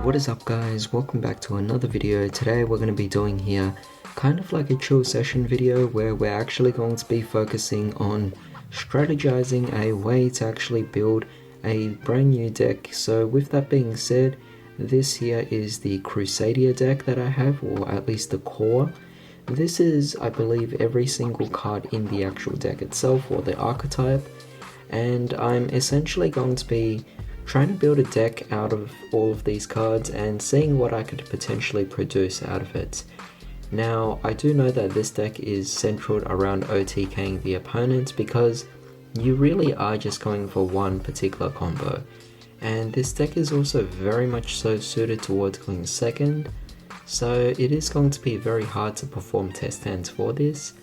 What is up guys, welcome back to another video. Today we're going to be doing here kind of like a chill session video where we're actually going to be focusing on strategizing a way to actually build a brand new deck. So with that being said, this here is the Crusadia deck that I have, or at least the core. This is, I believe, every single card in the actual deck itself, or the archetype, and I'm essentially going to be trying to build a deck out of all of these cards and seeing what I could potentially produce out of it. Now, I do know that this deck is centered around OTKing the opponent because you really are just going for one particular combo. And this deck is also very much so suited towards going second, so it is going to be very hard to perform test hands for this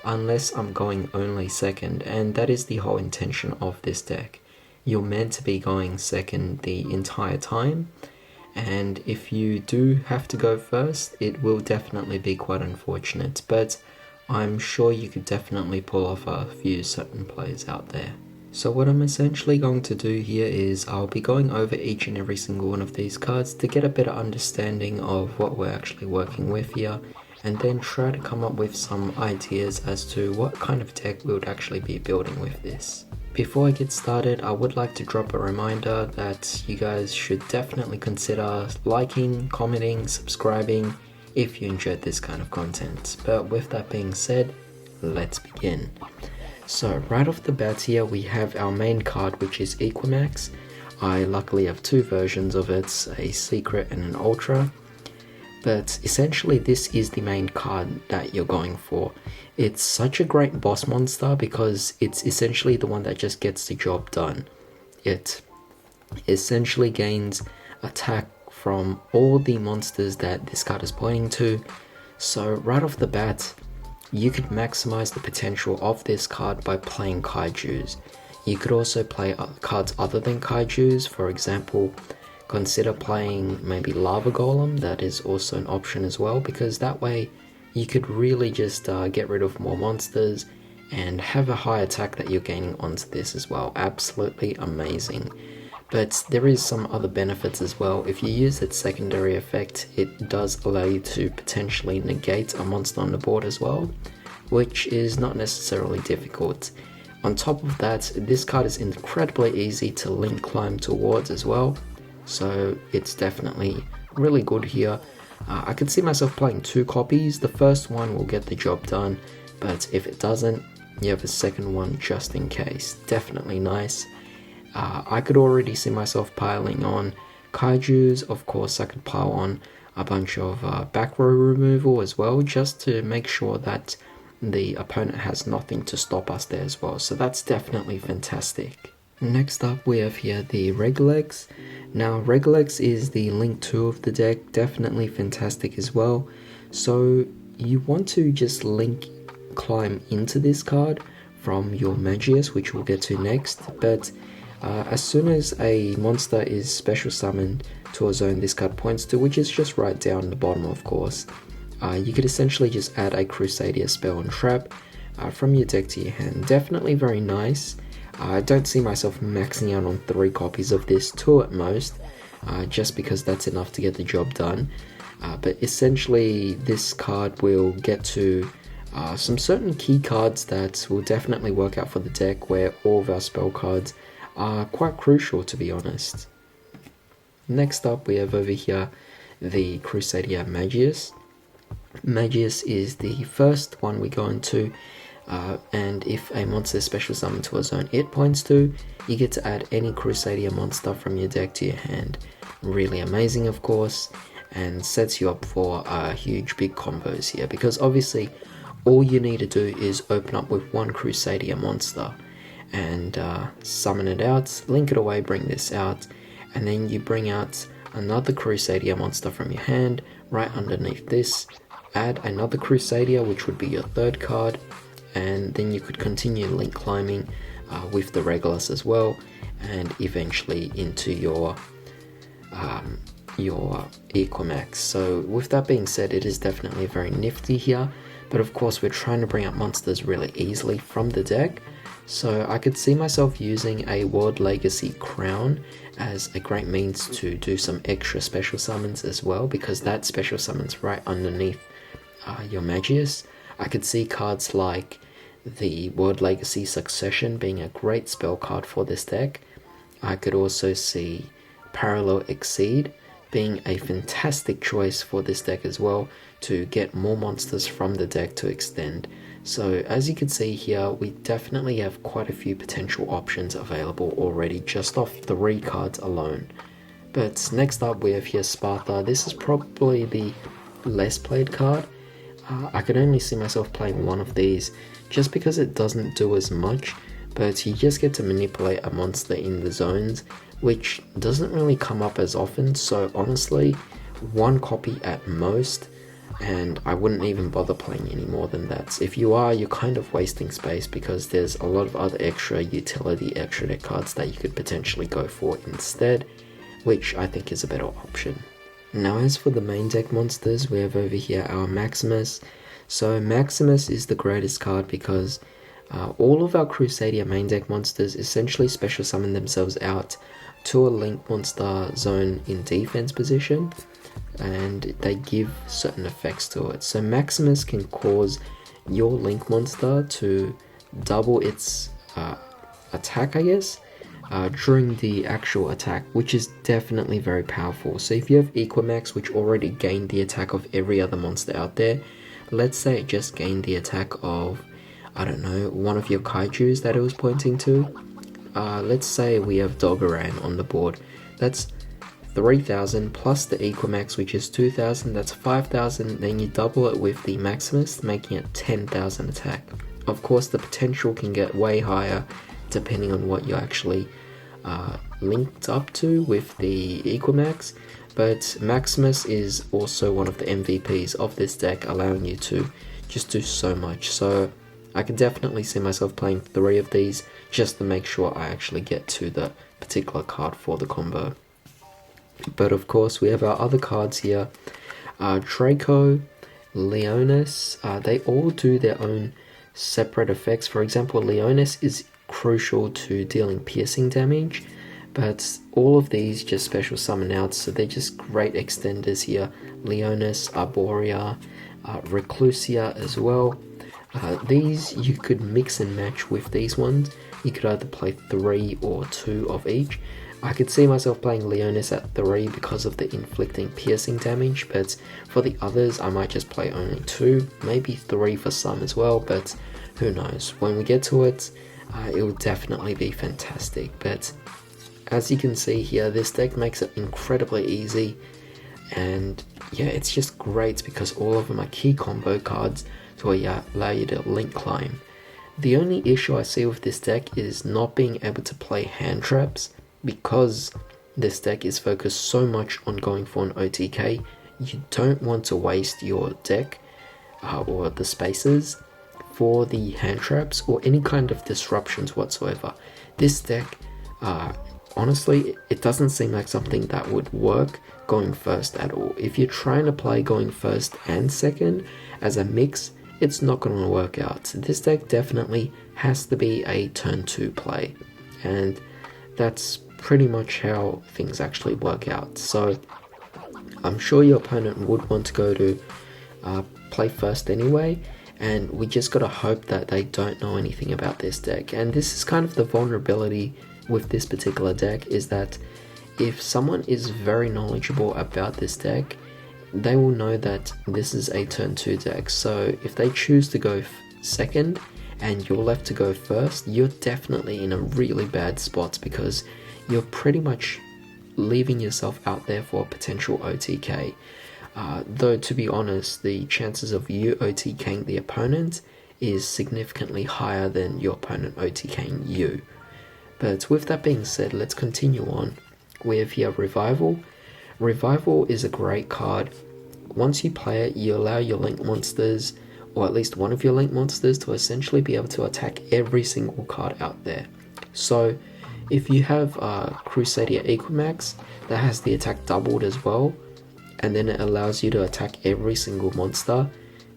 unless I'm going only second, and that is the whole intention of this deck. You're meant to be going second the entire time, and if you do have to go first, it will definitely be quite unfortunate, but I'm sure you could definitely pull off a few certain plays out there. So what I'm essentially going to do here is I'll be going over each and every single one of these cards to get a better understanding of what we're actually working with here, and then try to come up with some ideas as to what kind of deck we would actually be building with this. Before I get started, I would like to drop a reminder that you guys should definitely consider liking, commenting, subscribing if you enjoyed this kind of content. But with that being said, let's begin. So right off the bat here we have our main card, which is Equinax. I luckily have two versions of it, a secret and an ultra. But essentially this is the main card that you're going for. It's such a great boss monster because it's essentially the one that just gets the job done. It essentially gains attack from all the monsters that this card is pointing to. So right off the bat, you could maximize the potential of this card by playing kaijus. You could also play cards other than kaijus. For example, consider playing maybe Lava Golem. That is also an option as well, because that way you could really just get rid of more monsters and have a high attack that you're gaining onto this as well. Absolutely amazing. But there is some other benefits as well. If you use its secondary effect, it does allow you to potentially negate a monster on the board as well, which is not necessarily difficult. On top of that, this card is incredibly easy to link climb towards as well, so it's definitely really good here. I could see myself playing two copies. The first one will get the job done, but if it doesn't, you have a second one just in case. Definitely nice. I could already see myself piling on kaijus. Of course, I could pile on a bunch of back row removal as well, just to make sure that the opponent has nothing to stop us there as well. So that's definitely fantastic. Next up we have here the RegLegs. Now RegLegs is the link 2 of the deck, definitely fantastic as well. So you want to just link climb into this card from your Maximus, which we'll get to next, but as soon as a monster is special summoned to a zone this card points to, which is just right down the bottom of course, you could essentially just add a Crusadia spell and trap from your deck to your hand. Definitely very nice. I don't see myself maxing out on 3 copies of this, 2 at most, just because that's enough to get the job done. But essentially this card will get to some certain key cards that will definitely work out for the deck, where all of our spell cards are quite crucial, to be honest. Next up we have over here the Crusadia Maximus. Maximus is the first one we go into. And if a monster is special summoned to a zone it points to, you get to add any Crusadia monster from your deck to your hand. Really amazing of course, and sets you up for huge big combos here, because obviously all you need to do is open up with one Crusadia monster and summon it out, link it away, bring this out, and then you bring out another Crusadia monster from your hand right underneath this, add another Crusadia, which would be your third card, and then you could continue link climbing with the Regulus as well, and eventually into your equinax. So with that being said, it is definitely very nifty here, but of course we're trying to bring up monsters really easily from the deck. So I could see myself using a World Legacy Crown as a great means to do some extra special summons as well, because that special summons right underneath your Magius. I could see cards like the World Legacy Succession being a great spell card for this deck. I could also see Parallel Exceed being a fantastic choice for this deck as well, to get more monsters from the deck to extend. So as you can see here, we definitely have quite a few potential options available already just off 3 cards alone. But next up we have here Sparta. This is probably the less played card. I could only see myself playing one of these just because it doesn't do as much, but you just get to manipulate a monster in the zones, which doesn't really come up as often. So honestly, 1 copy at most, and I wouldn't even bother playing any more than that. If you are, you're kind of wasting space, because there's a lot of other extra utility extra deck cards that you could potentially go for instead, which I think is a better option. Now as for the main deck monsters, we have over here our Maximus. So Maximus is the greatest card because all of our Crusadia main deck monsters essentially special summon themselves out to a link monster zone in defense position, and they give certain effects to it. So Maximus can cause your link monster to double its attack, I guess, during the actual attack, which is definitely very powerful. So if you have equinax, which already gained the attack of every other monster out there, let's say it just gained the attack of, I don't know, one of your kaijus that it was pointing to. Let's say we have Dogaran on the board. That's 3,000 plus the equinax, which is 2,000, that's 5,000, then you double it with the Maximus, making it 10,000 attack. Of course, the potential can get way higher depending on what you're actually linked up to with the equinax, but Maximus is also one of the MVPs of this deck, allowing you to just do so much. So I could definitely see myself playing 3 of these just to make sure I actually get to the particular card for the combo. But of course we have our other cards here, Draco, Leonis. They all do their own separate effects. For example, Leonis is crucial to dealing piercing damage, but all of these just special summon out, so they're just great extenders here. Leonis, Arborea, Reclusia as well. These you could mix and match with these ones. You could either play 3 or 2 of each. I could see myself playing Leonis at 3 because of the inflicting piercing damage, but for the others I might just play only 2, maybe 3 for some as well, but who knows. When we get to it, it will definitely be fantastic. But as you can see here, this deck makes it incredibly easy, and yeah, it's just great because all of them are key combo cards to allow you to link climb. The only issue I see with this deck is not being able to play hand traps, because this deck is focused so much on going for an OTK. You don't want to waste your deck or the spaces for the hand traps or any kind of disruptions whatsoever. This deck, honestly, it doesn't seem like something that would work going first at all. If you're trying to play going first and second as a mix, it's not going to work out. This deck definitely has to be a turn 2 play, and that's pretty much how things actually work out. So I'm sure your opponent would want to go to play first anyway, and we just gotta hope that they don't know anything about this deck. And this is kind of the vulnerability with this particular deck, is that if someone is very knowledgeable about this deck, they will know that this is a turn 2 deck. So if they choose to go second and you're left to go first, you're definitely in a really bad spot, because you're pretty much leaving yourself out there for a potential OTK. Though to be honest, the chances of you OTKing the opponent is significantly higher than your opponent OTKing you. But with that being said, let's continue on. We have here Revival. Revival is a great card. Once you play it, you allow your link monsters, or at least one of your link monsters, to essentially be able to attack every single card out there. So if you have Crusadia Equinax that has the attack doubled as well, and then it allows you to attack every single monster,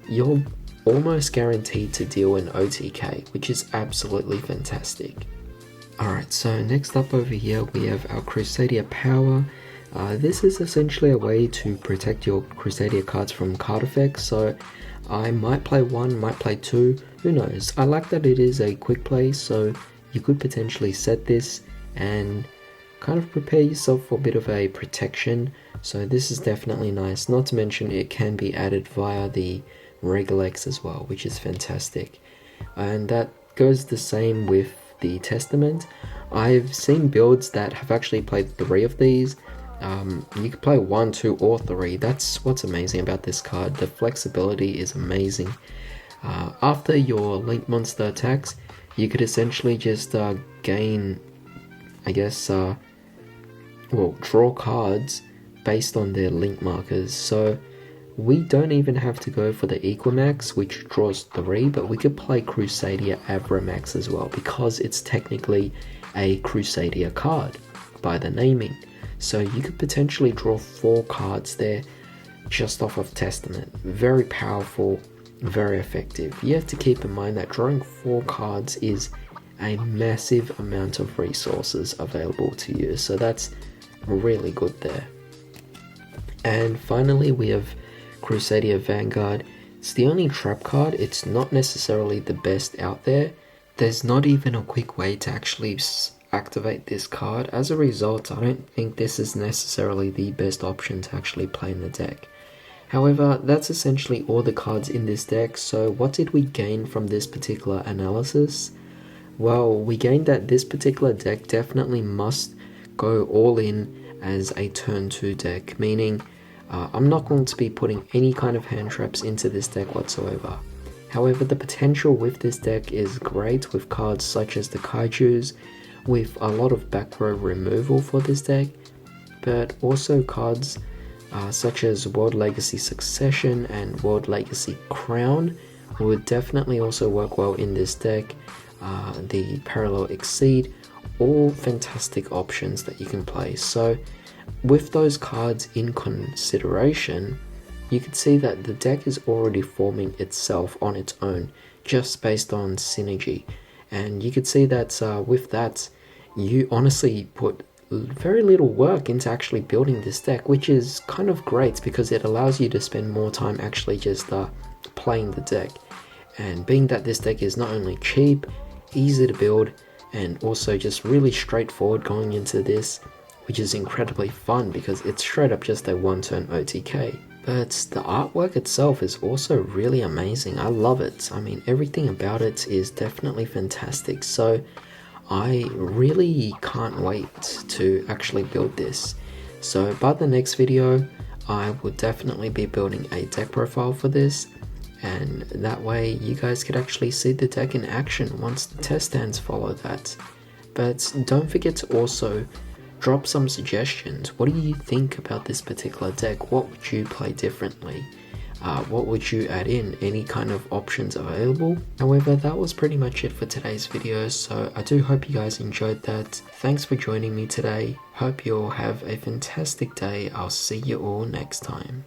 you're almost guaranteed to deal an OTK, which is absolutely fantastic. Alright, so next up over here we have our Crusader Power. This is essentially a way to protect your Crusader cards from card effects, so I might play one, might play two, who knows. I like that it is a quick play, so you could potentially set this and kind of prepare yourself for a bit of a protection. So this is definitely nice, not to mention it can be added via the RegLegs as well, which is fantastic. And that goes the same with the Testament. I've seen builds that have actually played 3 of these. You could play 1, 2, or 3. That's what's amazing about this card. The flexibility is amazing. After your link monster attacks, you could essentially just gain, I guess, draw cards based on their link markers. So we don't even have to go for the equinax, which draws 3, but we could play Crusadia Avramax as well, because it's technically a Crusadia card by the naming. So you could potentially draw 4 cards there just off of Testament. Very powerful, very effective. You have to keep in mind that drawing 4 cards is a massive amount of resources available to you, so that's really good there. And finally we have Crusadia Vanguard. It's the only trap card. It's not necessarily the best out there. There's not even a quick way to actually activate this card. As a result, I don't think this is necessarily the best option to actually play in the deck. However, that's essentially all the cards in this deck. So what did we gain from this particular analysis? Well, we gained that this particular deck definitely must go all in as a turn 2 deck, meaning I'm not going to be putting any kind of hand traps into this deck whatsoever. However, the potential with this deck is great with cards such as the Kaijus, with a lot of back row removal for this deck, but also cards such as World Legacy Succession and World Legacy Crown would definitely also work well in this deck. The Parallel Exceed, all fantastic options that you can play. So with those cards in consideration, you can see that the deck is already forming itself on its own, just based on synergy. And you could see that with that, you honestly put very little work into actually building this deck, which is kind of great because it allows you to spend more time actually just playing the deck. And being that this deck is not only cheap, easy to build, and also just really straightforward going into this, which is incredibly fun because it's straight up just a 1-turn OTK. But the artwork itself is also really amazing. I love it. I mean, everything about it is definitely fantastic. So I really can't wait to actually build this. So by the next video, I will definitely be building a deck profile for this, and that way you guys could actually see the deck in action once the test stands follow that. But don't forget to also drop some suggestions. What do you think about this particular deck? What would you play differently? What would you add in? Any kind of options available? However, that was pretty much it for today's video, so I do hope you guys enjoyed that. Thanks for joining me today. Hope you all have a fantastic day. I'll see you all next time.